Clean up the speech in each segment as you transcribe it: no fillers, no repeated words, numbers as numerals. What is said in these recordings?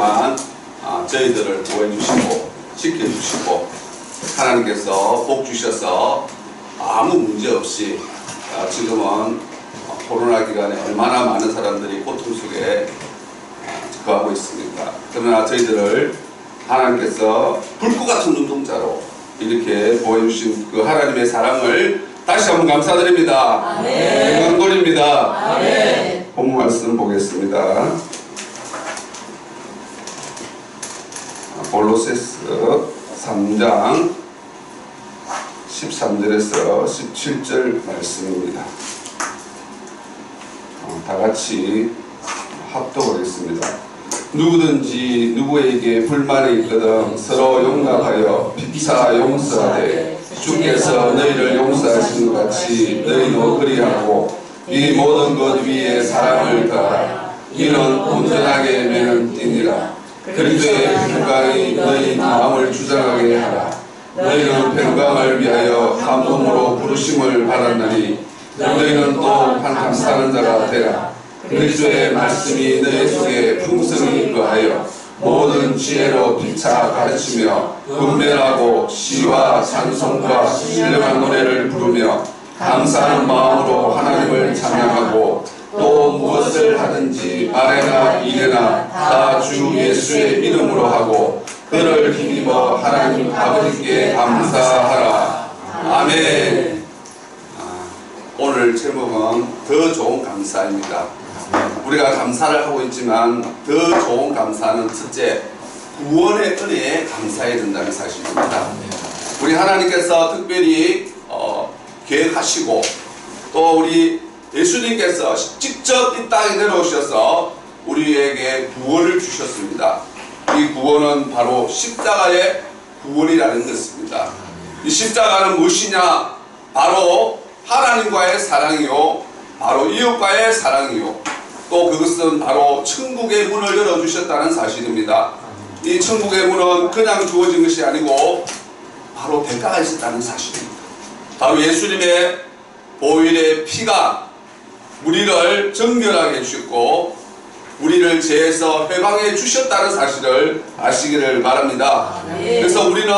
동안 저희들을 보호해주시고 지켜주시고 하나님께서 복 주셔서 아무 문제 없이 지금은 코로나 기간에 얼마나 많은 사람들이 고통 속에 거하고 있습니까? 그러나 저희들을 하나님께서 불꽃 같은 눈동자로 이렇게 보여주신 그 하나님의 사랑을 다시 한번 감사드립니다. 영광 돌립니다. 본문 말씀 보겠습니다. 골로새서 3장 13절에서 17절 말씀입니다. 다 같이 합독하겠습니다. 누구든지 누구에게 불만이 있거든 서로 용납하여 피차 용서하되 주께서 너희를 용서하신 것 같이 너희도 그리하고 이 모든 것 위에 사랑을 더하라. 이는 온전하게 매는 띠니라. 그리스도의 평강이 너희 마음을 주장하게 하라. 너희는 평강을 위하여 한 몸으로 부르심을 받았나니 너희는 또 한 사는 자가 되라. 그리스도의 말씀이 너희 속에 풍성히 거하여 모든 지혜로 피차 가르치며 분별하고 시와 찬송과 신령한 노래를 부르며 감사하는 마음으로 하나님을 찬양하고 또 무엇을 하든지 말이나 일이나 다 주 예수의 이름으로 하고 그를 힘입어 하나님 아버지께 감사하라. 아멘. 오늘 제목은 더 좋은 감사입니다. 우리가 감사를 하고 있지만 더 좋은 감사는 첫째, 구원의 은혜에 감사해야 된다는 사실입니다. 우리 하나님께서 특별히 계획하시고 또 우리 예수님께서 직접 이 땅에 내려오셔서 우리에게 구원을 주셨습니다. 이 구원은 바로 십자가의 구원이라는 것입니다. 이 십자가는 무엇이냐? 바로 하나님과의 사랑이요, 바로 이웃과의 사랑이요, 또 그것은 바로 천국의 문을 열어주셨다는 사실입니다. 이 천국의 문은 그냥 주어진 것이 아니고 바로 대가가 있었다는 사실입니다. 바로 예수님의 보혈의 피가 우리를 정결하게 해주셨고 우리를 죄에서 해방해 주셨다는 사실을 아시기를 바랍니다. 그래서 우리는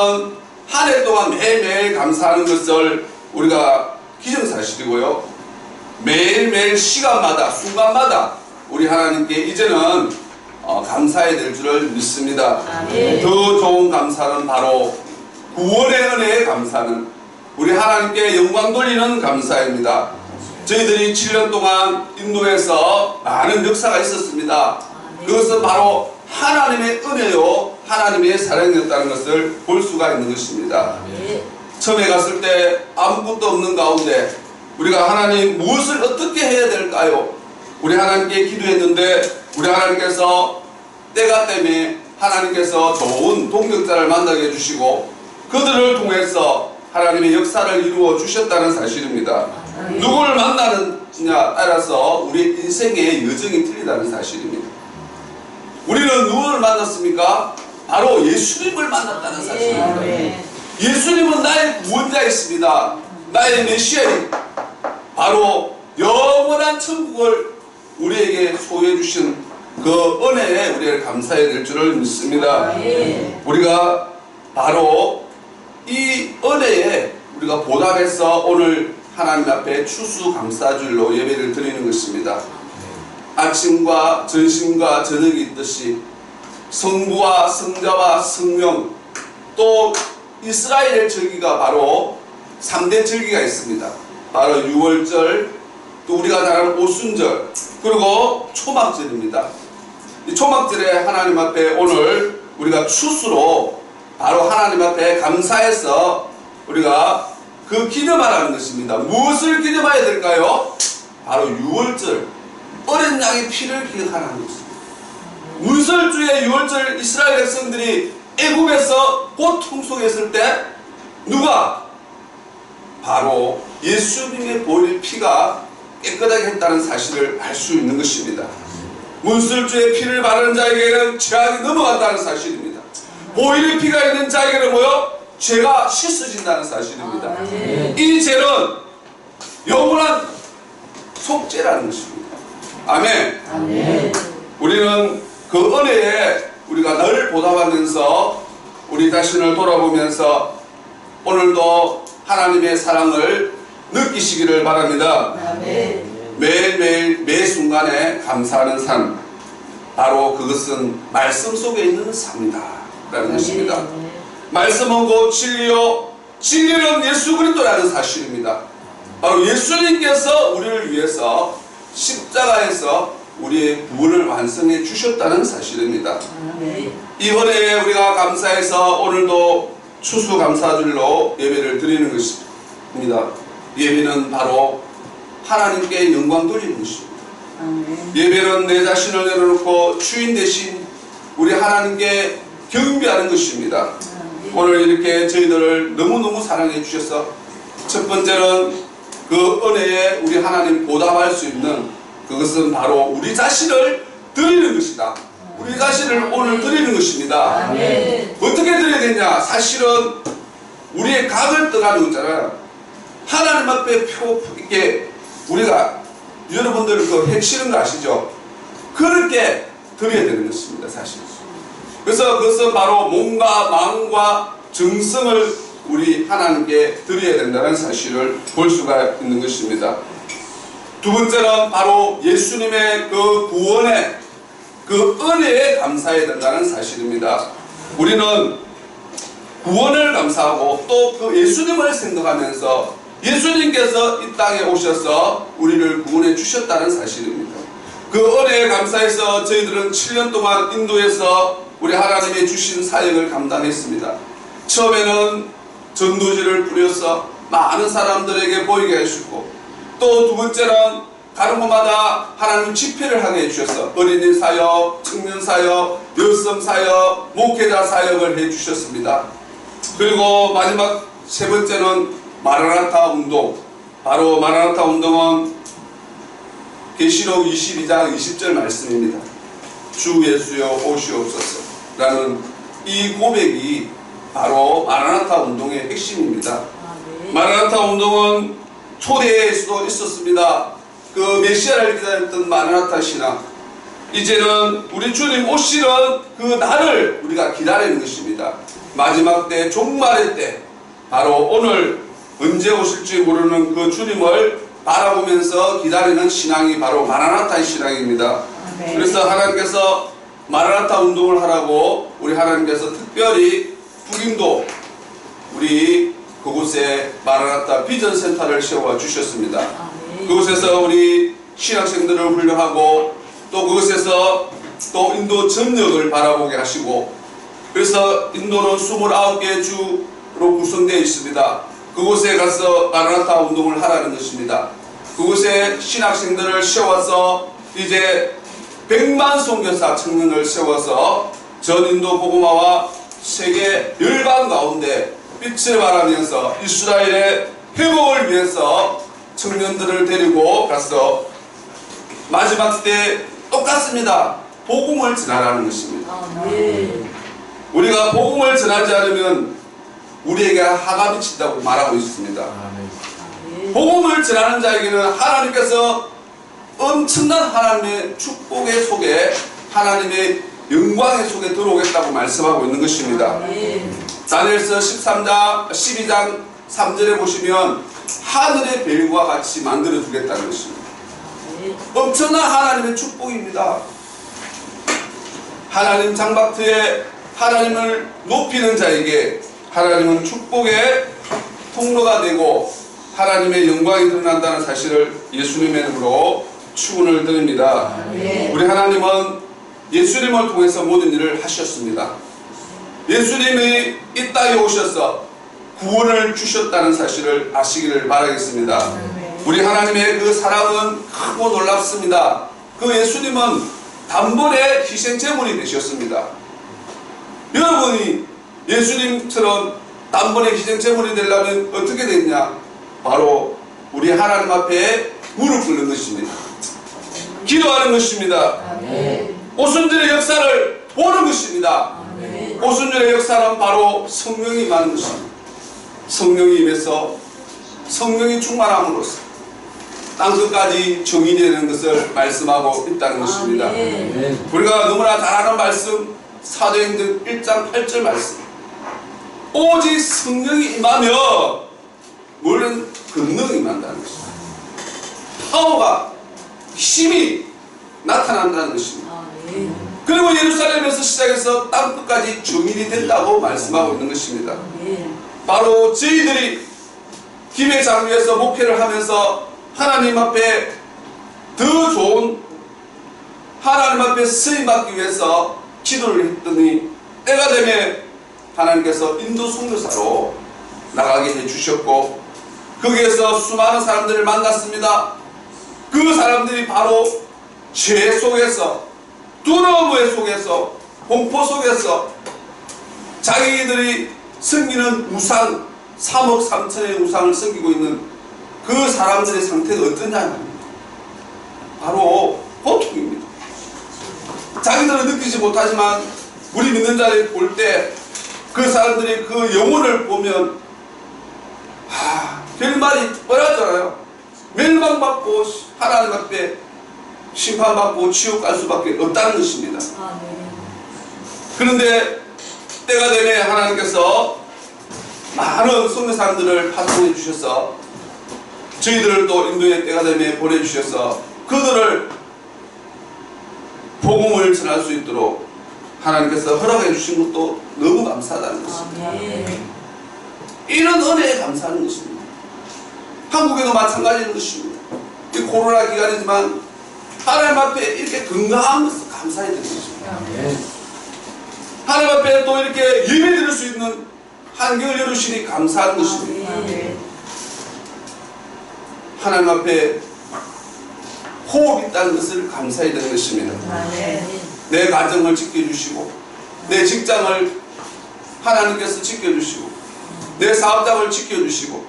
한 해 동안 매일매일 감사하는 것을 우리가 기정사실이고요, 매일매일 시간마다 순간마다 우리 하나님께 이제는 감사해야 될 줄을 믿습니다. 더 좋은 감사는 바로 구원의 은혜의 감사는 우리 하나님께 영광 돌리는 감사입니다. 저희들이 7년 동안 인도에서 많은 역사가 있었습니다. 그것은 바로 하나님의 은혜요, 하나님의 사랑이었다는 것을 볼 수가 있는 것입니다. 처음에 갔을 때 아무것도 없는 가운데 우리가 하나님 무엇을 어떻게 해야 될까요? 우리 하나님께 기도했는데 우리 하나님께서 때가 때문에 하나님께서 좋은 동역자를 만나게 해주시고 그들을 통해서 하나님의 역사를 이루어 주셨다는 사실입니다. 누구를 만나느냐 따라서 우리 인생의 여정이 틀리다는 사실입니다. 우리는 누구를 만났습니까? 바로 예수님을 만났다는 사실입니다. 예수님은 나의 구원자이십니다. 나의 메시아입니다. 바로 영원한 천국을 우리에게 소유해 주신 그 은혜에 우리를 감사해야 될 줄을 믿습니다. 우리가 바로 이 은혜에 우리가 보답해서 오늘 하나님 앞에 추수감사주일로 예배를 드리는 것입니다. 아침과 점심과 저녁이 있듯이 성부와 성자와 성령, 또 이스라엘의 절기가 바로 3대 절기가 있습니다. 바로 유월절, 또 우리가 잘 아는 오순절, 그리고 초막절입니다. 이 초막절에 하나님 앞에 오늘 우리가 추수로 바로 하나님 앞에 감사해서 우리가 그 기념하라는 것입니다. 무엇을 기념해야 될까요? 바로 유월절, 어린 양의 피를 기억하라는 것입니다. 문설주의 유월절 이스라엘 백성들이 애굽에서 고통 속에 있을 때 누가? 바로 예수님의 보혈의 피가 깨끗하게 했다는 사실을 알 수 있는 것입니다. 문설주의 피를 바르는 자에게는 죄악이 넘어간다는 사실입니다. 보혈의 피가 있는 자에게는 뭐요? 죄가 씻어진다는 사실입니다. 이 죄는 영원한 속죄라는 것입니다. 아멘. 우리는 그 은혜에 우리가 늘 보답하면서 우리 자신을 돌아보면서 오늘도 하나님의 사랑을 느끼시기를 바랍니다. 매일매일 매 순간에 감사하는 삶, 바로 그것은 말씀 속에 있는 삶이다 라는 것입니다. 말씀은 곧 진리요, 진리는 예수 그리스도라는 사실입니다. 바로 예수님께서 우리를 위해서 십자가에서 우리의 구원을 완성해 주셨다는 사실입니다. 이 은혜에 우리가 감사해서 오늘도 추수감사절로 예배를 드리는 것입니다. 예배는 바로 하나님께 영광 돌리는 것입니다. 예배는 내 자신을 내려놓고 주인 대신 우리 하나님께 경배하는 것입니다. 오늘 이렇게 저희들을 너무너무 사랑해 주셔서 첫 번째는 그 은혜에 우리 하나님 보답할 수 있는 그것은 바로 우리 자신을 드리는 것이다. 우리 자신을 오늘 드리는 것입니다. 어떻게 드려야겠냐? 사실은 우리의 각을 떠나는 거잖아요. 하나님 앞에 표 있게 우리가 여러분들 그 해치는 거 아시죠? 그렇게 드려야 되는 것입니다. 사실. 그래서 그것은 바로 몸과 마음과 정성을 우리 하나님께 드려야 된다는 사실을 볼 수가 있는 것입니다. 두 번째는 바로 예수님의 그 구원의 그 은혜에 감사해야 된다는 사실입니다. 우리는 구원을 감사하고 또 그 예수님을 생각하면서 예수님께서 이 땅에 오셔서 우리를 구원해 주셨다는 사실입니다. 그 은혜에 감사해서 저희들은 7년 동안 인도에서 우리 하나님의 주신 사역을 감당했습니다. 처음에는 전도지를 뿌려서 많은 사람들에게 보이게 해주고, 또 두 번째는 가는 곳마다 하나님 집회를 하게 해주셔서 어린이 사역, 청년 사역, 여성 사역, 목회자 사역을 해주셨습니다. 그리고 마지막 세 번째는 마라나타 운동. 바로 마라나타 운동은 계시록 22장 20절 말씀입니다. 주 예수여 오시옵소서 라는 이 고백이 바로 마라나타 운동의 핵심입니다. 마라나타 운동은 초대에 수도 있었습니다. 그 메시아를 기다렸던 마라나타 신앙, 이제는 우리 주님 오시는 그 날을 우리가 기다리는 것입니다. 마지막 때, 종말의 때, 바로 오늘 언제 오실지 모르는 그 주님을 바라보면서 기다리는 신앙이 바로 마라나타의 신앙입니다. 그래서 하나님께서 마라나타 운동을 하라고 우리 하나님께서 특별히 북인도 우리 그곳에 마라나타 비전 센터를 세워 주셨습니다. 그곳에서 우리 신학생들을 훈련하고 또 그곳에서 또 인도 전역을 바라보게 하시고, 그래서 인도는 29개 주로 구성되어 있습니다. 그곳에 가서 마라나타 운동을 하라는 것입니다. 그곳에 신학생들을 세워서 이제 100만 선교사 청년을 세워서 전 인도 복음화와 세계 열방 가운데 빛을 발하면서 이스라엘의 회복을 위해서 청년들을 데리고 가서 마지막 때 똑같습니다. 복음을 전하라는 것입니다. 우리가 복음을 전하지 않으면 우리에게 하가 미친다고 말하고 있습니다. 복음을 전하는 자에게는 하나님께서 엄청난 하나님의 축복의 속에, 하나님의 영광의 속에 들어오겠다고 말씀하고 있는 것입니다. 다니엘서 12장 3절에 보시면 하늘의 별과 같이 만들어 주겠다는 것입니다. 엄청난 하나님의 축복입니다. 하나님 장막터에 하나님을 높이는 자에게 하나님은 축복의 통로가 되고 하나님의 영광이 드러난다는 사실을 예수님의 이름으로 축원을 드립니다. 우리 하나님은 예수님을 통해서 모든 일을 하셨습니다. 예수님이 이 땅에 오셔서 구원을 주셨다는 사실을 아시기를 바라겠습니다. 우리 하나님의 그 사랑은 크고 놀랍습니다. 그 예수님은 단번에 희생제물이 되셨습니다. 여러분이 예수님처럼 단번에 희생제물이 되려면 어떻게 됐냐? 바로 우리 하나님 앞에 무릎 꿇는 것입니다. 기도하는 것입니다. 오순절의 역사를 보는 것입니다. 오순절의 역사는 바로 성령이 임하는 것입니다. 성령이 임해서 성령이 충만함으로써 땅끝까지 정의되는 것을 말씀하고 있다는 것입니다. 우리가 너무나 잘 아는 말씀, 사도행전 1장 8절 말씀. 오직 성령이 임하면 물론 권능이 임한다는 것입니다. 파워가, 힘이 나타난다는 것입니다. 그리고 예루살렘에서 시작해서 땅끝까지 주민이 된다고 말씀하고 있는 것입니다. 바로 저희들이 김해 장로에서 목회를 하면서 하나님 앞에 더 좋은 하나님 앞에 쓰임받기 위해서 기도를 했더니 때가 되면 하나님께서 인도 선교사로 나가게 해주셨고 거기에서 수많은 사람들을 만났습니다. 그 사람들이 바로 죄 속에서, 두려움 속에서, 공포 속에서 자기들이 섬기는 우상, 3억 3천의 우상을 섬기고 있는 그 사람들의 상태가 어떠냐? 바로 고통입니다. 자기들은 느끼지 못하지만 우리 믿는 자를 볼 때 그 사람들이 그 영혼을 보면 결말이 뻔하잖아요. 멸망받고 하나님 앞에 심판받고 지옥 갈 수밖에 없다는 것입니다. 그런데 때가 되면 하나님께서 많은 선교사님들을 파송해 주셔서 저희들을 또 인도의 때가 되면 보내주셔서 그들을 복음을 전할 수 있도록 하나님께서 허락해 주신 것도 너무 감사하다는 것입니다. 이런 은혜에 감사하는 것입니다. 한국에도 마찬가지인 것입니다. 이 코로나 기간이지만 하나님 앞에 이렇게 건강한 것을 감사해야 되는 것입니다. 하나님 앞에 또 이렇게 예배 드릴 수 있는 환경을 열어주시니 감사한 것입니다. 하나님 앞에 호흡이 있다는 것을 감사해야 되는 것입니다. 내 가정을 지켜주시고 내 직장을 하나님께서 지켜주시고 내 사업장을 지켜주시고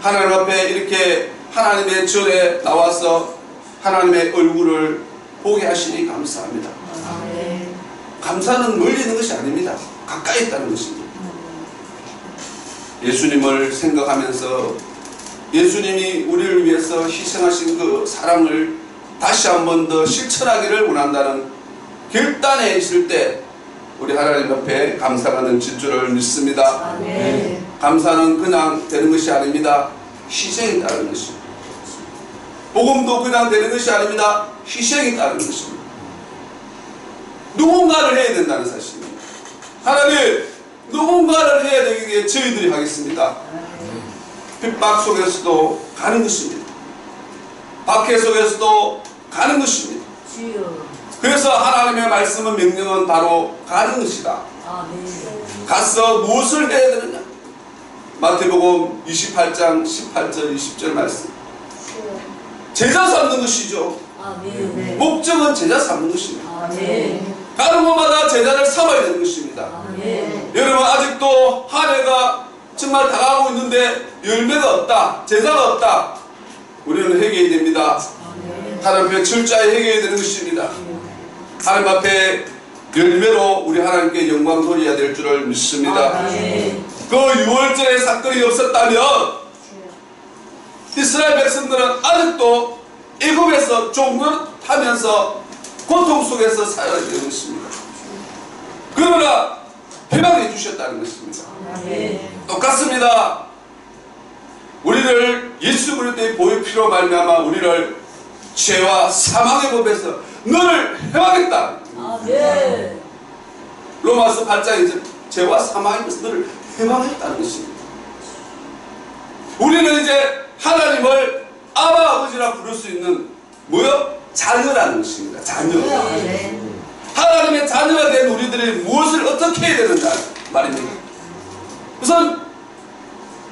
하나님 앞에 이렇게 하나님의 전에 나와서 하나님의 얼굴을 보게 하시니 감사합니다. 감사는 멀리 있는 것이 아닙니다. 가까이 있다는 것입니다. 예수님을 생각하면서 예수님이 우리를 위해서 희생하신 그 사랑을 다시 한 번 더 실천하기를 원한다는 결단에 있을 때 우리 하나님 앞에 감사가 넘칠 줄을 믿습니다. 감사는 그냥 되는 것이 아닙니다. 희생이 따르는 것입니다. 복음도 그냥 되는 것이 아닙니다. 희생이 따르는 것입니다. 누군가를 해야 된다는 사실입니다. 하나님, 누군가를 해야 되기 위해 저희들이 하겠습니다. 핍박 속에서도 가는 것입니다. 박해 속에서도 가는 것입니다. 그래서 하나님의 말씀은 명령은 바로 가는 것이다. 가서 무엇을 해야 되느냐? 마태복음 28장 18절 20절 말씀. 제자 삼는 것이죠. 목적은 제자 삼는 것입니다. 가는 곳마다 제자를 삼아야 되는 것입니다. 여러분 아직도 한 해가 정말 다가오고 있는데 열매가 없다, 제자가 없다. 우리는 회개해야 됩니다. 하나님 앞에 철저히 회개해야 되는 것입니다. 하나님 앞에 열매로 우리 하나님께 영광 돌려야 될 줄을 믿습니다. 그 6월절의 사건이 없었다면 이스라엘 백성들은 아직도 애굽에서 종노릇하면서 고통 속에서 살아야 되는 것입니다. 그러나 해방해 주셨다는 것입니다. 똑같습니다. 우리를 예수 그리스도의 보혈 피로 말미암아 우리를 죄와 사망의 법에서 너를 해방했다. 로마서 8장에서 죄와 사망의 법에서 너를 해방했다는 것입니다. 우리는 이제 하나님을 아바 아버지라 부를 수 있는 뭐요? 자녀라는 것입니다. 자녀. 하나님의 자녀가 된 우리들이 무엇을 어떻게 해야 되는가 말입니다. 우선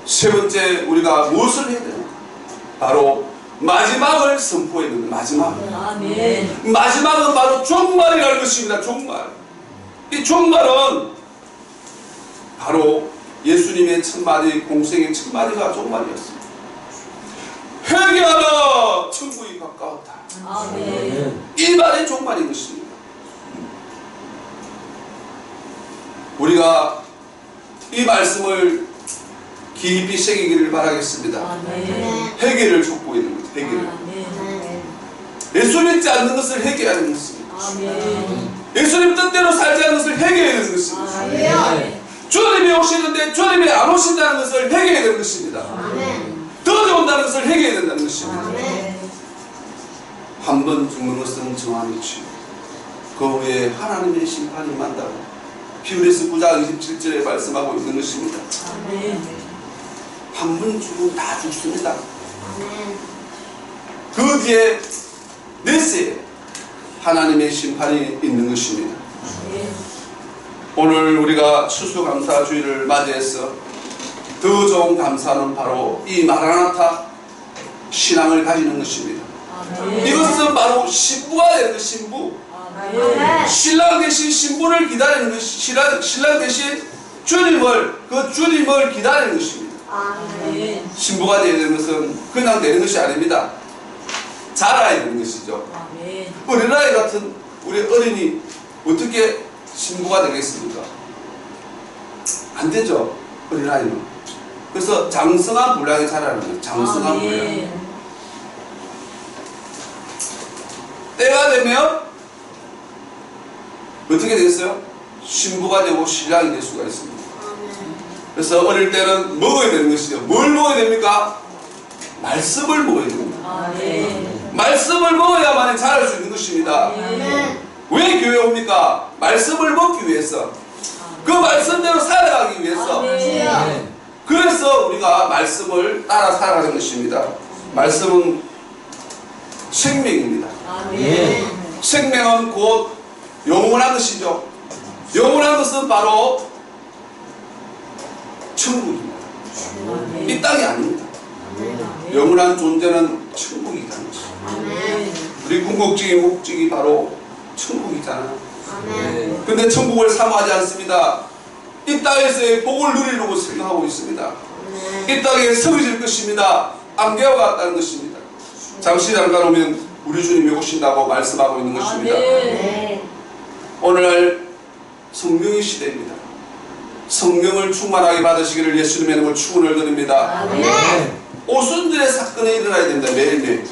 세 번째 우리가 무엇을 해야 되는가? 바로 마지막을 선포해야 됩니다. 마지막은 바로 종말이라는 것입니다. 종말. 이 종말은 바로 예수님의 첫마디, 공생의 첫마디가 종말이었습니다. 회개하라, 천국이 가까웠다. 이 말이 종말인 것입니다. 우리가 이 말씀을 깊이 새기기를 바라겠습니다. 회개를 촉구하는 것, 회개를. 예수 믿지 않는 것을 회개하는 것입니다. 예수님 뜻대로 살지 않는 것을 회개해야 되는 것입니다. 주님이 오시는데 주님이 안 오신다는 것을 회개해야 되는 것입니다. 더 온다는 것을 회개해야 된다는 것입니다. 한 번 죽는 것은 정한 이치, 그 후에 하나님의 심판이 임한다고 히브리서 9장 27절에 말씀하고 있는 것입니다. 한 번 죽으면 다 죽습니다. 그 뒤에 넷째 하나님의 심판이 있는 것입니다. 오늘 우리가 추수감사주의를 맞이해서 더 좋은 감사는 바로 이 마라나타 신앙을 가지는 것입니다. 이것은 바로 신부가 되는 것, 신부. 신랑 대신 신부를 기다리는 것, 신랑 대신 주님을 기다리는 것입니다. 신부가 되는 것은 그냥 되는 것이 아닙니다. 자라야 되는 것이죠. 어린아이 같은 우리 어린이 어떻게 신부가 되겠습니까? 안 되죠, 어린아이는. 그래서 장성한 분량이 자라는 거예요. 장성한 분량. 때가 되면 어떻게 되겠어요? 신부가 되고 신랑이 될 수가 있습니다. 그래서 어릴 때는 먹어야 되는 것이죠. 뭘 먹어야 됩니까? 말씀을 먹어야 됩니다. 말씀을 먹어야만 자랄 수 있는 것입니다. 왜 교회 옵니까? 말씀을 먹기 위해서, 그 말씀대로 살아가기 위해서. 그래서 우리가 말씀을 따라 살아가는 것입니다. 말씀은 생명입니다. 생명은 곧 영원한 것이죠. 영원한 것은 바로 천국입니다. 이 땅이 아닙니다. 영원한 존재는 천국이라는 것입니다. 우리 궁극적인 목적이 바로 천국이잖아요. 근데 천국을 사모하지 않습니다. 이 땅에서의 복을 누리려고 생각하고 있습니다. 이 땅에 서비질 것입니다. 안개와 같다는 것입니다. 잠시 잠깐 오면 우리 주님이 오신다고 말씀하고 있는 것입니다. 오늘날 성령의 시대입니다. 성령을 충만하게 받으시기를 예수님의 이름으로 축원을 드립니다. 오순절의 사건이 일어나야 됩니다. 매일매일.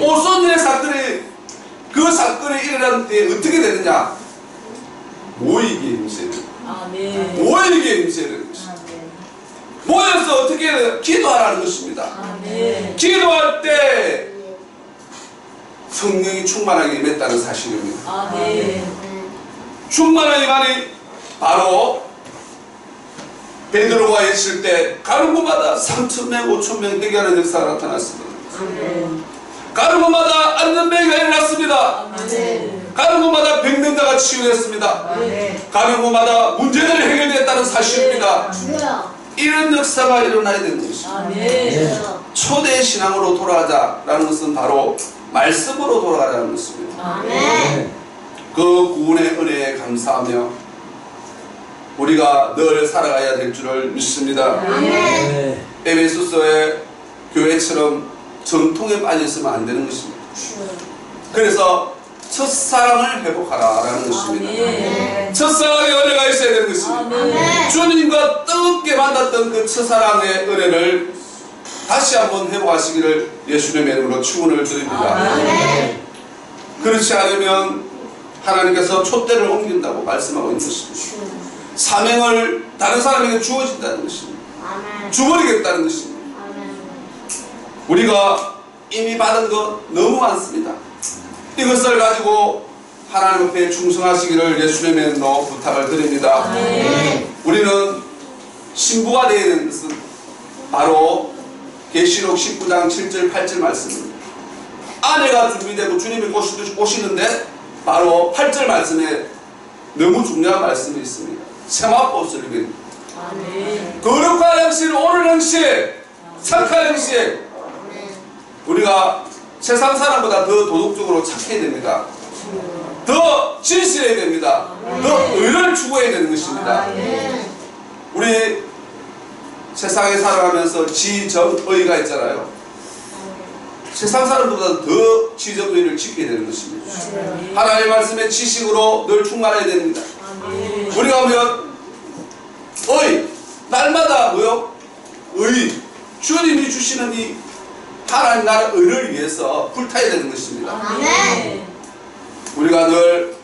오순절의 사건이, 그 사건이 일어난 때 어떻게 되느냐? 모이기에 힘써야 됩니다. 모이기에 힘써야 되는 것입니다. 모여서 어떻게 기도하라는 것입니다. 기도할 때 성령이 충만하게 임했다는 사실입니다. 충만한 임함이 바로 베드로가 있을 때 가는 곳마다 3,000명, 5,000명 회개하는 역사가 나타났습니다. 가는 곳마다 안전병이가 일어났습니다. 가는 곳마다 병명자가 치유됐습니다. 가는 곳마다 문제들이 해결됐다는 사실입니다. 이런 역사가 일어나야 되는 것입니다. 초대 신앙으로 돌아가자라는 것은 바로 말씀으로 돌아가라는 것입니다. 그 구원의 은혜에 감사하며 우리가 늘 살아가야 될 줄을 믿습니다. 에베소서의 교회처럼 전통에 빠져있으면 안 되는 것입니다. 그래서 첫사랑을 회복하라라는 것입니다. 첫사랑의 은혜가 있어야 되는 것입니다. 주님과 뜨겁게 만났던 그 첫사랑의 은혜를 다시 한번 회복하시기를 예수님의 이름으로 축원을 드립니다. 그렇지 않으면 하나님께서 촛대를 옮긴다고 말씀하고 있는 것입니다. 사명을 다른 사람에게 주어진다는 것입니다. 주어리겠다는 것입니다. 우리가 이미 받은 것 너무 많습니다. 이것을 가지고 하나님 앞에 충성하시기를 예수님의 이름으로 부탁을 드립니다. 우리는 신부가 되어야 되는 것은 바로 계시록 19장 7절 8절 말씀입니다. 아내가 준비되고 주님이 오시는데 바로 8절 말씀에 너무 중요한 말씀이 있습니다. 세마포 설교입니다. 거룩한 행실, 옳은 행실, 착한 행실. 우리가 세상 사람보다 더 도덕적으로 착해야 됩니다. 더 진실해야 됩니다. 더 의를 추구해야 되는 것입니다. 우리 세상에 살아가면서 지정의가 있잖아요. 세상 사람보다 더 지정의를 지켜야 되는 것입니다. 하나님의 말씀의 지식으로 늘 충만해야 됩니다. 우리가 보면 날마다 뭐요? 의, 주님이 주시는 이 하나님 나라 의를 위해서 불타야 되는 것입니다. 우리가 늘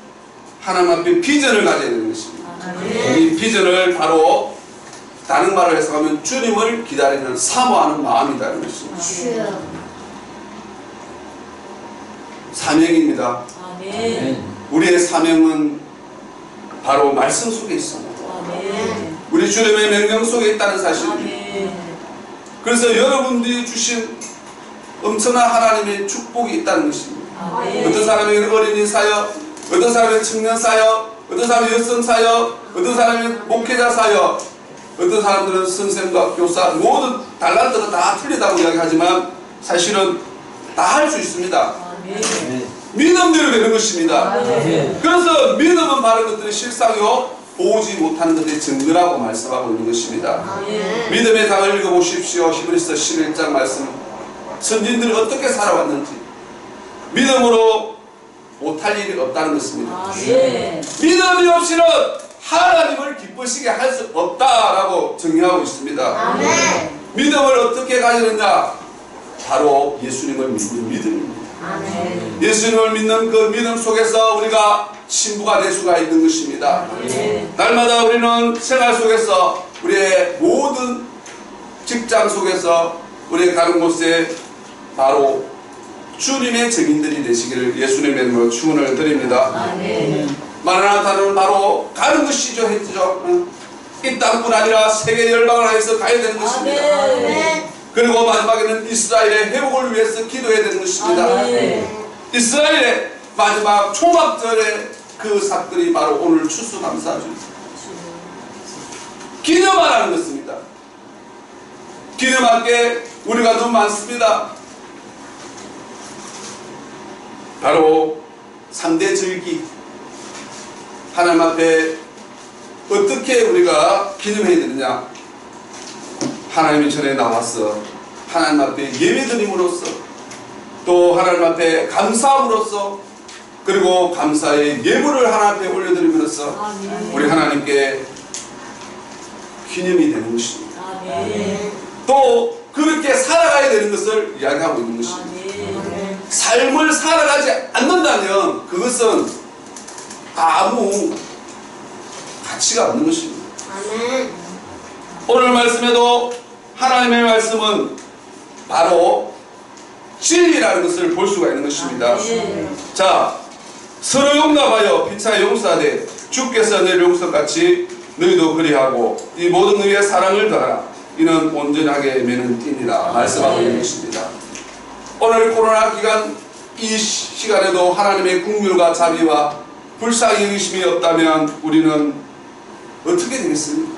하나님 앞에 비전을 가져야 되는 것입니다. 아멘. 이 비전을 바로 다른 말을 해석하면 주님을 기다리는 사모하는 마음이라는 것입니다. 주여. 사명입니다. 아멘. 우리의 사명은 바로 말씀 속에 있습니다. 아멘. 우리 주님의 명령 속에 있다는 사실입니다. 아멘. 그래서 여러분들이 주신 엄청난 하나님의 축복이 있다는 것입니다. 아멘. 어떤 사람에게는 어린이 사역, 어떤 사람에게는 청년 사역, 어떤 사람은 여성 사역, 어떤 사람은 목회자 사역, 어떤 사람들은 선생과 교사, 모든 달란트가 다 틀리다고 이야기하지만 사실은 다 할 수 있습니다. 아멘. 믿음대로 되는 것입니다. 아멘. 그래서 믿음은 바른 것들이 실상이요 보지 못하는 것들이 증거라고 말씀하고 있는 것입니다. 아멘. 믿음의 강을 읽어보십시오. 히브리서 11장 말씀. 선진들이 어떻게 살아왔는지 믿음으로 못할 일이 없다는 것입니다. 아멘. 믿음이 없이는 하나님을 기쁘시게 할 수 없다라고 정의하고 있습니다. 아멘. 믿음을 어떻게 가지느냐? 바로 예수님을 믿는 믿음입니다. 아멘. 예수님을 믿는 그 믿음 속에서 우리가 신부가 될 수가 있는 것입니다. 아멘. 날마다 우리는 생활 속에서 우리의 모든 직장 속에서 우리의 가는 곳에 바로 주님의 증인들이 되시기를 예수님의 이름으로 축원을 드립니다. 아멘. 마라나타는 바로 가는 것이죠 했죠. 이 땅뿐 아니라 세계 열방을 하여서 가야 되는 것입니다. 아멘. 그리고 마지막에는 이스라엘의 회복을 위해서 기도해야 되는 것입니다. 아멘. 이스라엘의 마지막 초막절의 그 사건이 바로 오늘 추수감사주 기념만 하는 것입니다. 기념할 게 우리가 너무 많습니다. 바로 3대 절기 하나님 앞에 어떻게 우리가 기념해야 되느냐? 하나님의 전에 나와서 하나님 앞에 예배드림으로써 또 하나님 앞에 감사함으로써 그리고 감사의 예물을 하나님 앞에 올려드림으로써 아멘. 우리 하나님께 기념이 되는 것입니다. 아멘. 또 그렇게 살아가야 되는 것을 이야기하고 있는 것입니다. 아멘. 삶을 살아가지 않는다면 그것은 아무 가치가 없는 것입니다. 아멘. 오늘 말씀에도 하나님의 말씀은 바로 진리라는 것을 볼 수가 있는 것입니다. 아멘. 자, 서로 용납하여 피차 용서하되 주께서 내 용서같이 너희도 그리하고 이 모든 의의 사랑을 더하라. 이는 온전하게 매는 띠니라 말씀하고 있는 것입니다. 오늘 코로나 기간 이 시간에도 하나님의 긍휼과 자비와 불쌍히 여기심이 없다면 우리는 어떻게 되겠습니까?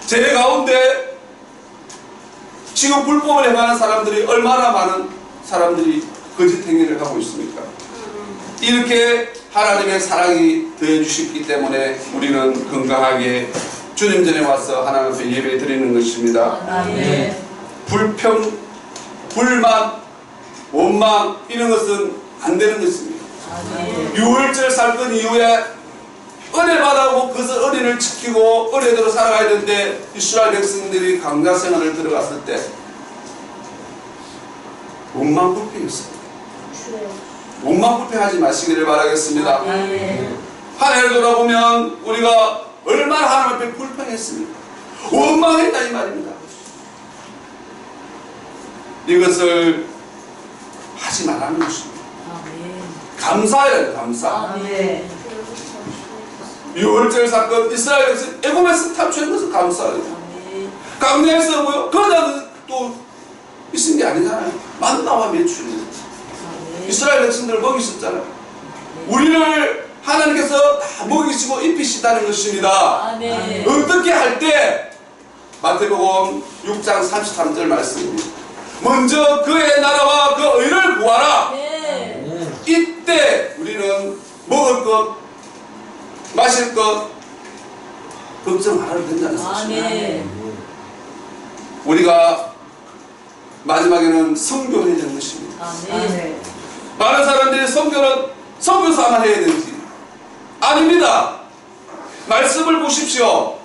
제 가운데 지금 불법을 행하는 사람들이 얼마나 많은 사람들이 거짓 행위를 하고 있습니까? 이렇게 하나님의 사랑이 더해 주셨기 때문에 우리는 건강하게 주님 전에 와서 하나님 앞에 예배 드리는 것입니다. 아멘. 불평, 불만, 원망 이런 것은 안 되는 것입니다. 아멘. 6월절 사건 이후에 은혜 받아고 그것을 은혜를 지키고 은혜대로 살아가야 되는데 이스라엘 백성들이 강가 생활을 들어갔을 때 원망 불평했습니다. 원망 불평하지 마시기를 바라겠습니다. 아멘. 한 해를 돌아보면 우리가 얼마나 하나님 앞에 불평했습니까? 원망했다 이 말입니다. 이것을 하지 말라는 것입니다. 아멘. 감사해야 감사. 아멘. 6월절 사건 이스라엘 백성 애굽에서 탈출한 것을 감사해요. 아멘. 강내에서 뭐요? 그러다 또 있은 게 아니잖아요. 만나와 매출이에요. 아멘. 이스라엘 백성들을 먹이셨잖아요. 우리를 하나님께서 다 먹이시고 입히시다는 것입니다. 아멘. 어떻게 할 때? 마태복음 6장 33절 말씀입니다. 먼저 그의 나라와 그 의를 구하라. 아멘. 이때 우리는 먹을 것, 마실 것 걱정 안 해도 된다는 사실입니다. 아멘. 우리가 마지막에는 성교해야 되는 것입니다. 아멘. 많은 사람들이 성교는 성교사만 해야 되는지 아닙니다. 말씀을 보십시오.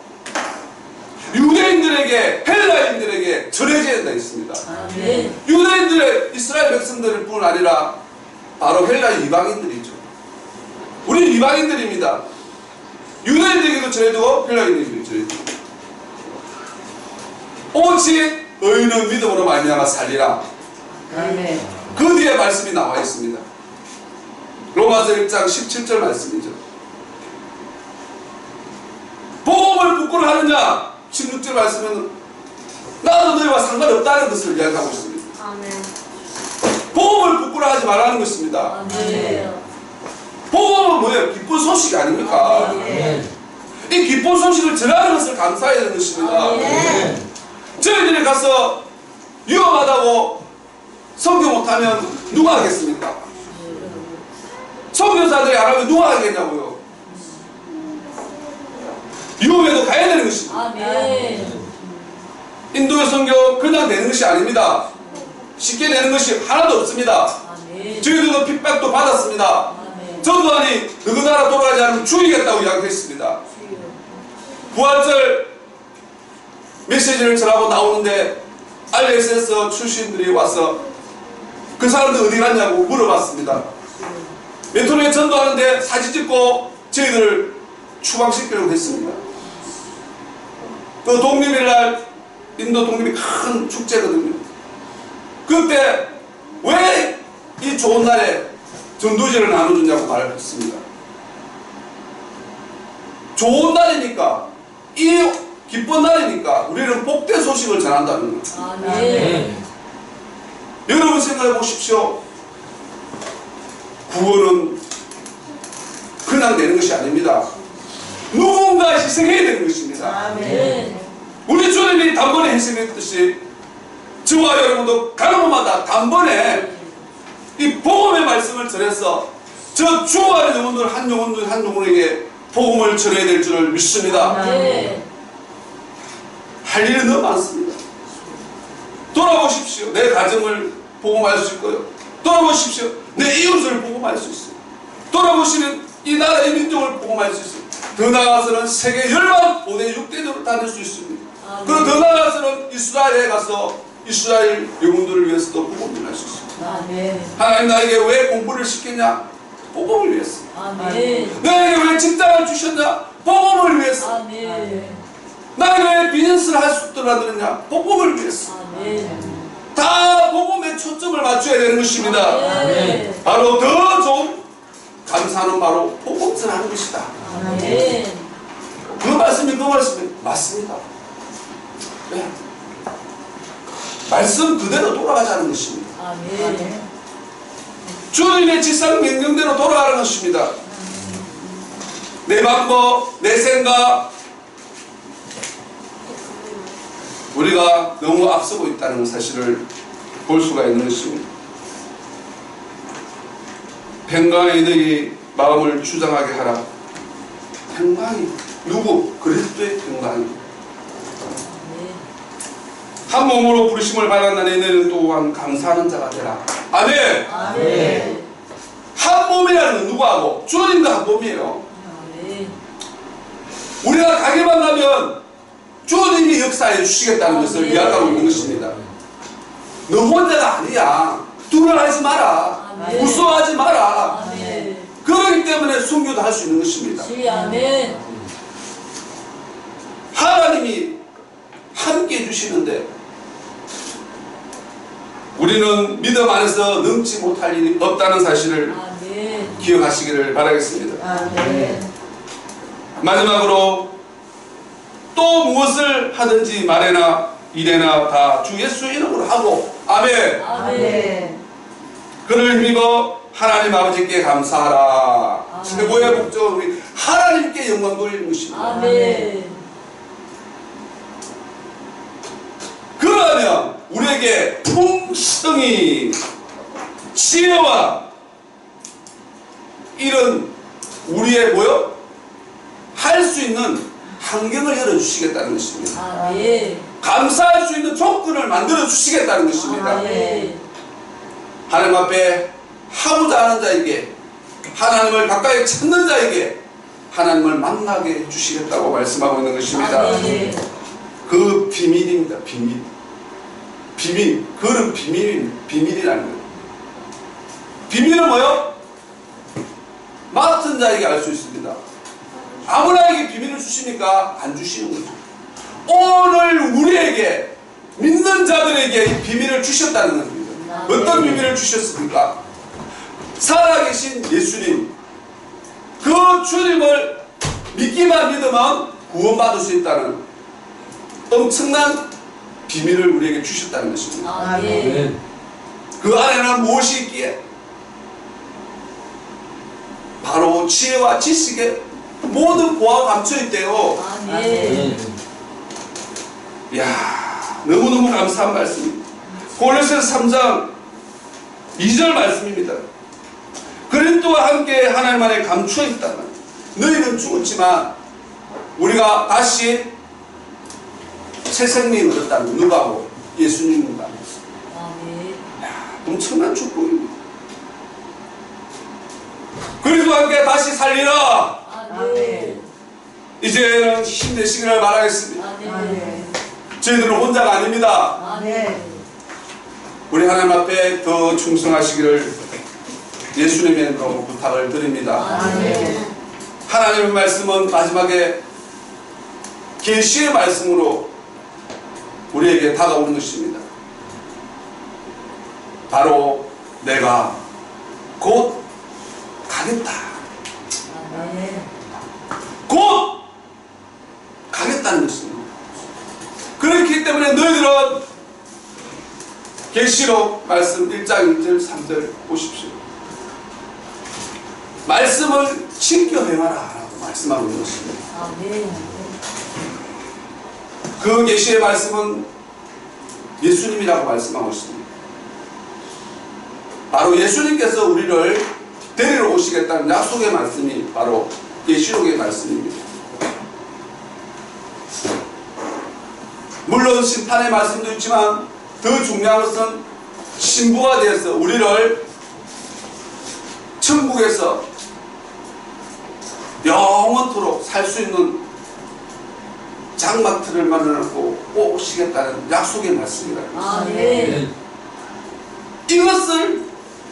유대인들에게 헬라인들에게 전해져야 된다 있습니다. 아멘. 유대인들의 이스라엘 백성들 뿐 아니라 바로 헬라 이방인들이죠. 우리 이방인들입니다. 유대인들에게도 전해주고 헬라인들에게도 전해주고 오직 의인은 믿음으로 말미암아 살리라. 아멘. 그 뒤에 말씀이 나와 있습니다. 로마서 1장 17절 말씀이죠. 복음을 부끄러워하느냐? 16절 말씀은 나도 너희와 상관없다는 것을 이야기하고 있습니다. 아멘. 복음을 부끄러워하지 말라는 것입니다. 아멘. 복음은 뭐예요? 기쁜 소식이 아닙니까? 아멘. 이 기쁜 소식을 전하는 것을 감사해야 되는 것입니다. 아멘. 저희들이 가서 위험하다고 선교 못하면 누가 하겠습니까? 선교사들이 안 하면 누가 하겠냐고요? 위험해도 가야 되는 것입니다. 아멘. 인도의 선교 그냥 되는 것이 아닙니다. 쉽게 되는 것이 하나도 없습니다. 아멘. 저희들도 핍박도 받았습니다. 아멘. 전두환이 너희 나라 돌아가지 않으면 죽이겠다고 이야기했습니다. 부활절 메시지를 전하고 나오는데 RSS 출신들이 와서 그 사람들 어디 갔냐고 물어봤습니다. 메트로에 전도하는데 사진 찍고 저희들을 추방시키려고 했습니다. 그 독립일날 인도 독립이 큰 축제거든요. 그때 왜 이 좋은 날에 전도지를 나눠주냐고 말을 했습니다. 좋은 날이니까, 이 기쁜 날이니까 우리는 복된 소식을 전한다는 거예요. 아멘. 여러분 생각해 보십시오. 구원은 그냥 되는 것이 아닙니다. 누군가 희생해야 되는 것입니다. 아멘. 우리 주님이 단번에 희생했듯이 저와 여러분도 가는 곳마다 단번에 이 복음의 말씀을 전해서 저 주와의 영혼들 한 영혼들 한 영혼에게 복음을 전해야 될 줄을 믿습니다. 아멘. 할 일은 너무 많습니다. 돌아보십시오. 내 가정을 복음할 수 있고요. 돌아보십시오. 내 이웃을 복음할 수 있어요. 돌아보시면 이 나라의 민족을 복음할 수 있어요. 더 나아가서는 세계 열방 5대 6대도를 다닐 수 있습니다. 그리고 더 나아가서는 이스라엘에 가서 이스라엘 영혼들을 위해서도 복음을 할 수 있습니다. 아멘. 하나님 나에게 왜 공부를 시켰냐? 복음을 위해서. 아멘. 나에게 왜 직장을 주셨냐? 복음을 위해서. 아멘. 나에게 왜 비즈니스를 할 수 있도록 하느냐? 복음을 위해서. 아멘. 다 복음에 초점을 맞춰야 되는 것입니다. 아멘. 바로 더 좋은 감사는 바로 복음 전하는 것이다. 아멘. 그 말씀이 맞습니다. 왜? 말씀 그대로 돌아가자는 것입니다. 아멘. 주님의 지상 명령대로 돌아가는 것입니다. 내 방법, 내 생각, 우리가 너무 앞서고 있다는 사실을 볼 수가 있는 것입니다. 평강의 너희 마음을 주장하게 하라. 평강이 누구? 그리스도의 평강이. 한 몸으로 부르심을 받았나니 너희는 또한 감사하는 자가 되라. 아멘. 아멘. 한 몸이라는 건 누구하고? 주님도 한 몸이에요. 아멘. 우리가 가게만 가면 주님이 역사해 주시겠다는 것을 아멘. 이야기하고 있는 것입니다. 너 혼자가 아니야. 두려워하지 마라. 아멘. 무서워하지 마라. 아멘. 그렇기 때문에 순교도 할 수 있는 것입니다. 아멘. 하나님이 함께 해주시는데 우리는 믿음 안에서 넘지 못할 일이 없다는 사실을 아멘. 기억하시기를 바라겠습니다. 아멘. 마지막으로 또 무엇을 하든지 말에나 이래나 다 주 예수 이름으로 하고 아멘. 아멘. 그를 힘입어 하나님 아버지께 감사하라. 아멘. 최고의 목적은 우리 하나님께 영광 돌리는 것입니다. 아멘. 그러면 우리에게 풍성히 지혜와 이런 우리의 뭐요? 할 수 있는 환경을 열어주시겠다는 것입니다. 아멘. 감사할 수 있는 조건을 만들어 주시겠다는 것입니다. 아멘. 하나님 앞에 하고자 하는 자에게, 하나님을 가까이 찾는 자에게 하나님을 만나게 해주시겠다고 말씀하고 있는 것입니다. 아멘. 그 비밀입니다. 비밀. 비밀. 그는 비밀이라는 거예요. 비밀은 뭐요? 맡은 자에게 알 수 있습니다. 아무나에게 비밀을 주십니까? 안 주시는 거죠. 오늘 우리에게 믿는 자들에게 이 비밀을 주셨다는 겁니다. 어떤 비밀을 주셨습니까? 살아계신 예수님, 그 주님을 믿기만 믿으면 구원받을 수 있다는 엄청난 비밀을 우리에게 주셨다는 것입니다. 아멘. 그 안에는 무엇이 있기에? 바로 지혜와 지식의 모든 보화가 감춰있대요. 아멘. 이야, 너무너무 감사한 말씀입니다. 골로새서 3장 2절 말씀입니다. 그리스도와 함께 하나님 안에 감춰있다면 너희는 죽었지만 우리가 다시 새 생명을 얻었다는 누가고 예수님입니다. 아멘. 엄청난 축복입니다. 그리스도와 함께 다시 살리라. 아멘. 이제는 힘내시기를 바라겠습니다. 아멘. 저희들은 혼자가 아닙니다. 아멘. 우리 하나님 앞에 더 충성하시기를 예수님의 이름으로 부탁을 드립니다. 아멘. 하나님의 말씀은 마지막에 계시의 말씀으로 우리에게 다가오는 것입니다. 바로 내가 곧 가겠다. 아멘. 곧 가겠다는 것입니다. 그렇기 때문에 너희들은 계시록 말씀 1장 1절 3절 보십시오. 말씀을 지켜 행하라 라고 말씀하고 있는 것입니다. 아멘. 그 계시의 말씀은 예수님이라고 말씀하고 있습니다. 바로 예수님께서 우리를 데리러 오시겠다는 약속의 말씀이 바로 계시록의 말씀입니다. 물론 심판의 말씀도 있지만 더 중요한 것은 신부가 되어서 우리를 천국에서 영원토록 살 수 있는 장막틀을 만들어놓고 오시겠다는 약속의 말씀이다. 아멘. 이것을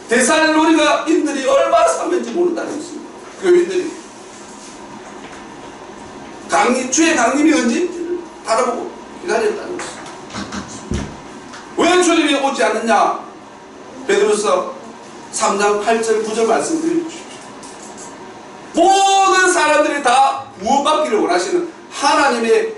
데살로니가 인들이 얼마나 삼는지 모른다는 것입니다. 교인들이 주의 강림이 언제인지를 바라보고 기다렸다는 것입니다. 왜 주님이 오지 않느냐? 베드로서 3장 8절 9절 말씀드려 주십시오. 모든 사람들이 다 구원받기를 원하시는 하나님의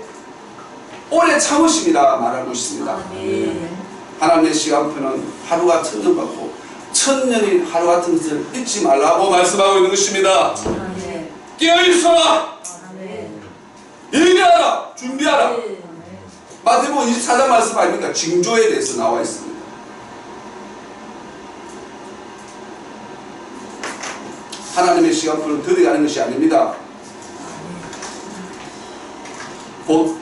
오래 참으심이라 말하고 있습니다. 아멘. 하나님의 시간표는 하루가 천년받고 천년이 하루 같은 것을 잊지 말라고 말씀하고 있는 것입니다. 아멘. 깨어있어라! 아멘. 예비하라! 준비하라! 아멘. 마태복음 24장 말씀 아닙니까? 징조에 대해서 나와 있습니다. 하나님의 시간표는 들어가는 것이 아닙니다. 곧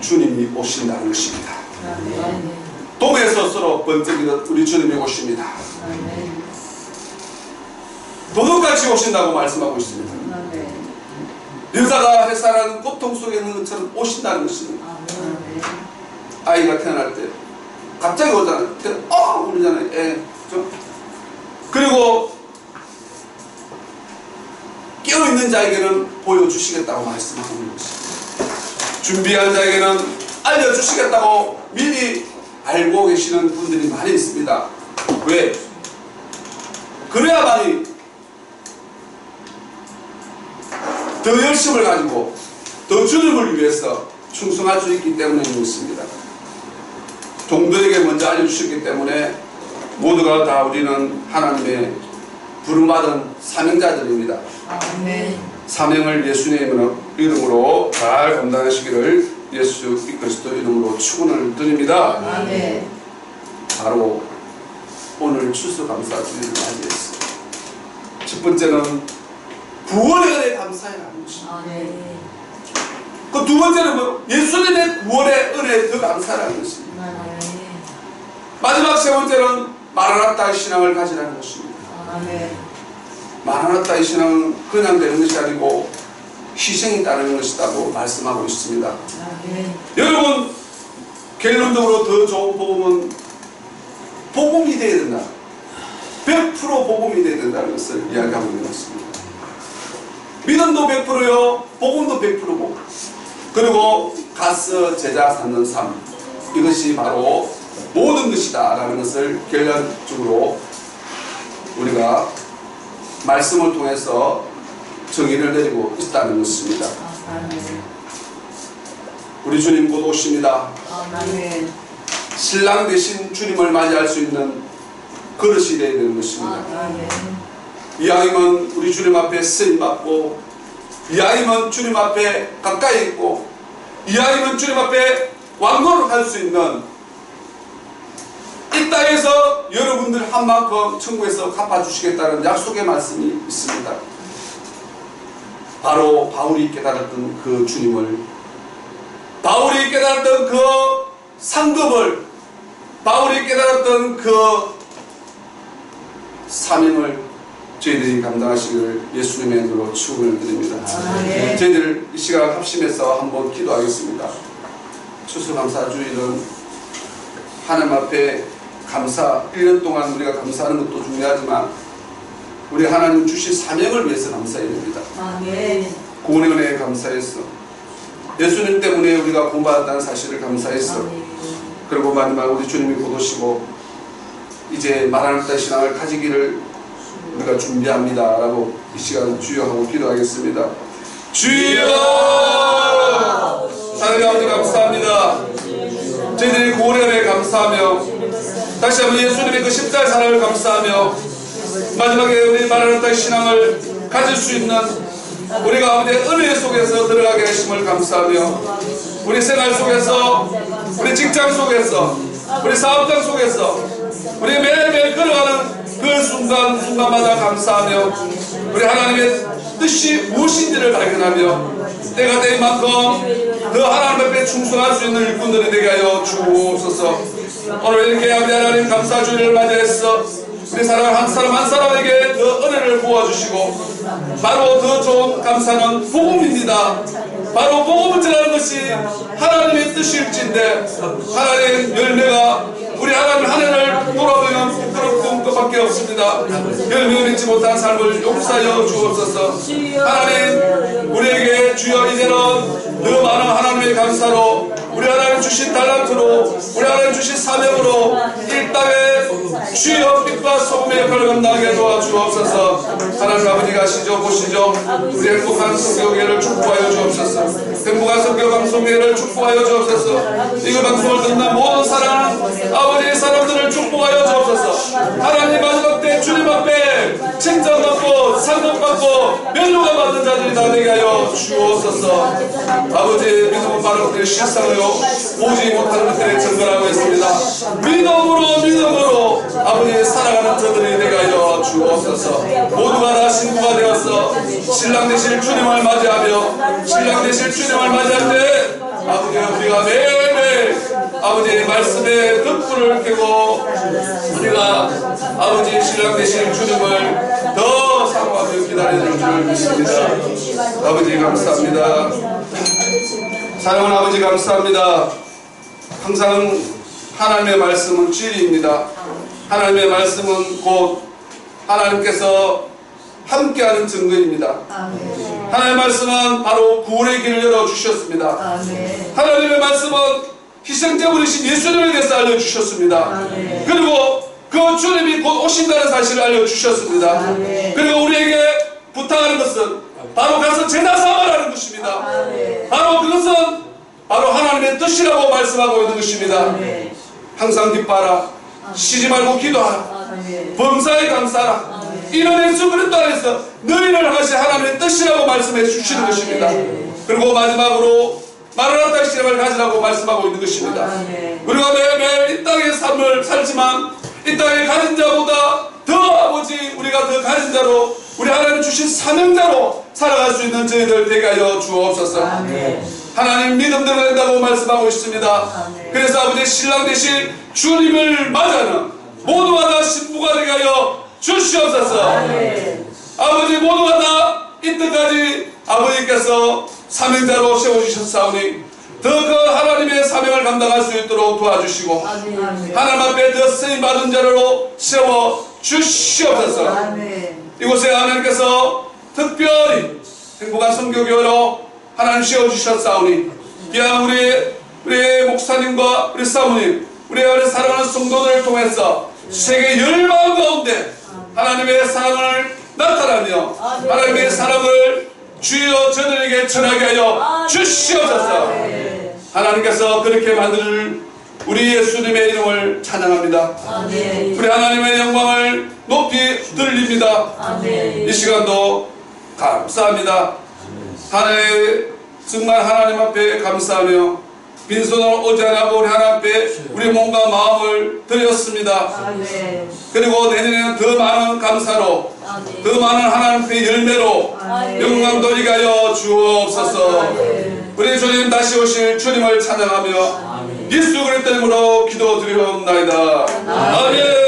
주님이 오신다는 것입니다. 아멘. 동에서 서로 번쩍이듯 우리 주님이 오십니다. 아멘. 도둑같이 오신다고 말씀하고 있습니다. 아멘. 여자가 햇살하는 고통 속에 있는 것처럼 오신다는 것입니다. 아멘. 아이가 태어날 때 갑자기 오잖아요. 그때 울잖아요. 그리고 깨어있는 자에게는 보여주시겠다고 말씀하고 있는 것입니다. 준비한 자에게는 알려주시겠다고 미리 알고 계시는 분들이 많이 있습니다. 왜? 그래야만이 더 열심을 가지고 더 주님을 위해서 충성할 수 있기 때문인 것입니다. 종들에게 먼저 알려주셨기 때문에 모두가 다 우리는 하나님의 부름받은 사명자들입니다. 아멘. 사명을 예수님의 이름으로 잘 감당하시기를 예수 그리스도 이름으로 축원을 드립니다. 아멘. 바로 오늘 추수감사주일을 맞이했습니다. 첫 번째는 구원의 은혜 감사해라는 것입니다. 아멘. 그 두 번째는 뭐? 예수님의 구원의 은혜 더 감사라는 것입니다. 아멘. 마지막 세 번째는 마라나타의 신앙을 가지라는 것입니다. 아멘. 마라나타의 신앙은 그냥 되는 것이 아니고 희생이 따르는 것이라고 말씀하고 있습니다. 아멘. 여러분, 결론적으로 더 좋은 복음은 복음이 되어야 된다. 100% 복음이 되어야 된다는 것을 이야기하고 있는 것입니다. 믿음도 100%요, 복음도 100%고, 그리고 가스 제자 삼는 삶, 이것이 바로 모든 것이다 라는 것을 결론적으로 우리가 말씀을 통해서 정의를 내리고 있다는 것입니다. 우리 주님 곧 오십니다. 아멘. 신랑 대신 주님을 맞이할 수 있는 그릇이 되어야 되는 것입니다. 아멘. 이왕이면 우리 주님 앞에 쓰임받고, 이왕이면 주님 앞에 가까이 있고, 이왕이면 주님 앞에 왕노를 할 수 있는, 이 땅에서 여러분들 한 만큼 천국에서 갚아주시겠다는 약속의 말씀이 있습니다. 바로 바울이 깨달았던 그 주님을, 바울이 깨달았던 그 상급을, 바울이 깨달았던 그 사명을 저희들이 감당하시기를 예수님의 이름으로 축원을 드립니다. 네. 저희들 이 시간 합심해서 한번 기도하겠습니다. 추수감사주일은 하나님 앞에 감사, 1년 동안 우리가 감사하는 것도 중요하지만 우리 하나님 주신 사명을 위해서 감사해야 됩니다. 아멘. 구원의 은혜에 감사해서, 예수님 때문에 우리가 구원받았다는 사실을 감사해서, 그리고 마지막 우리 주님이 곧 오시고 이제 말하는 땅 신앙을 가지기를 우리가 준비합니다 라고 이 시간 주여 하고 기도하겠습니다. 주여! 하나님 아버지 감사합니다. 저희들이 구원의 은혜에 감사하며, 다시 한번 예수님의 그 십자가의 사랑을 감사하며, 마지막에 우리 말하는 땅 신앙을 가질 수 있는 우리가 아버지의 은혜 속에서 들어가게 하심을 감사하며, 우리 생활 속에서, 우리 직장 속에서, 우리 사업장 속에서, 우리 매일매일 걸어가는 그 순간마다 감사하며, 우리 하나님의 뜻이 무엇인지를 발견하며 때가 된 만큼 그 하나님 앞에 충성할 수 있는 일꾼들이 되게 하여 주옵소서. 오늘 이렇게 아버지 하나님 감사주일을 맞이해서 우리 사람 한 사람 한 사람에게 그 은혜를 부어주시고, 바로 더 좋은 감사는 복음입니다. 바로 복음을 전하는 것이 하나님의 뜻일진데, 하나님의 열매가 우리 하나님 한 해를 돌아보면 부끄럽고 것밖에 없습니다. 열매를 맺지 못한 삶을 용서하여 주옵소서. 하나님, 우리에게 주여 이제는 더 많은 하나님의 감사로, 우리 하나님 주신 달란트로, 우리 하나님 주신 사명으로 이 땅에 주여 빛과 소금의 역할을 감당하게 도와주옵소서. 하나님 아버지 가시죠, 보시죠. 우리 행복한 성교회를 축복하여 주옵소서. 행복한 성교 방송회를 축복하여 주옵소서. 이 방송을 듣는 모든 사랑하는 아버지의 사람들을 축복하여 주옵소서. 하나님 마지막 때 주님 앞에 칭찬받고 상급받고 면류가 받는 자들이 다 되게 하여 주옵소서. 아버지 믿음은 바른 것들의 실상으로 보지 못하는 것들의 증거라고 했습니다. 믿음으로 아버지의 살아가는 저들이 되게 하여 주옵소서. 모두가 다 신부가 되어서 신랑 되실 주님을 맞이하며, 신랑 되실 주님을 맞이할 때 아버지 우리가 매일매일 아버지의 말씀에 덕분을 켜고 우리가 아버지 신랑 되실 주님을 더 사모하며 기다려줄 줄 믿습니다. 아버지 감사합니다. 사랑하는 아버지 감사합니다. 항상 하나님의 말씀은 진리입니다. 하나님의 말씀은 곧 하나님께서 함께하는 증거입니다. 아멘. 하나님의 말씀은 바로 구원의 길을 열어주셨습니다. 아멘. 하나님의 말씀은 희생제물이신 예수님에 대해서 알려주셨습니다. 아멘. 그리고 그 주님이 곧 오신다는 사실을 알려주셨습니다. 아멘. 그리고 우리에게 부탁하는 것은 바로 가서 제자 삼으라는 것입니다. 아멘. 바로 그것은 바로 하나님의 뜻이라고 말씀하고 있는 것입니다. 아멘. 항상 기뻐하라, 쉬지 말고 기도하라, 아멘. 범사에 감사하라. 이런 예수 그리스도 안에서 너희를 향하신 하나님의 뜻이라고 말씀해 주시는 것입니다. 그리고 마지막으로 마라나타 신앙을 가지라고 말씀하고 있는 것입니다. 우리가 매일매일 이 땅의 삶을 살지만 이 땅에 가진 자보다 더 아버지 우리가 더 가진 자로, 우리 하나님 주신 사명자로 살아갈 수 있는 저희들 되게 하여 주옵소서. 하나님 믿음대로 된다고 말씀하고 있습니다. 그래서 아버지 신랑 되신 주님을 맞이하는 모두가 다 신부가 되게 하여 주시옵소서. 아버지 모두가 다 이때까지 아버지께서 사명자로 세워주셨사오니 더 그 하나님의 사명을 감당할 수 있도록 도와주시고 하나님 앞에 더 쓰임받은 자로 세워 주시옵소서. 이곳에 하나님께서 특별히 행복한 선교교로 하나님 씌워주셨사오니 귀한 우리 목사님과 우리 사모님, 우리 사랑하는 성도들을 통해서 세계 열방 가운데 하나님의 사랑을 나타나며 하나님의 사랑을 주여 저들에게 전하게 하여 주시옵소서. 하나님께서 그렇게 만들 우리 예수님의 이름을 찬양합니다. 우리 하나님의 영광을 높이 들립니다. 이 시간도 감사합니다. 정말 하나님 앞에 감사하며 빈손으로 오지 않고 우리 하나님 앞에 우리 몸과 마음을 드렸습니다. 그리고 내년에는 더 많은 감사로 더 많은 하나님 앞의 열매로 영광 돌리게 하여 주옵소서. 우리 주님 다시 오실 주님을 찬양하며 예수 그리스도 이름으로 기도드리옵나이다. 아멘.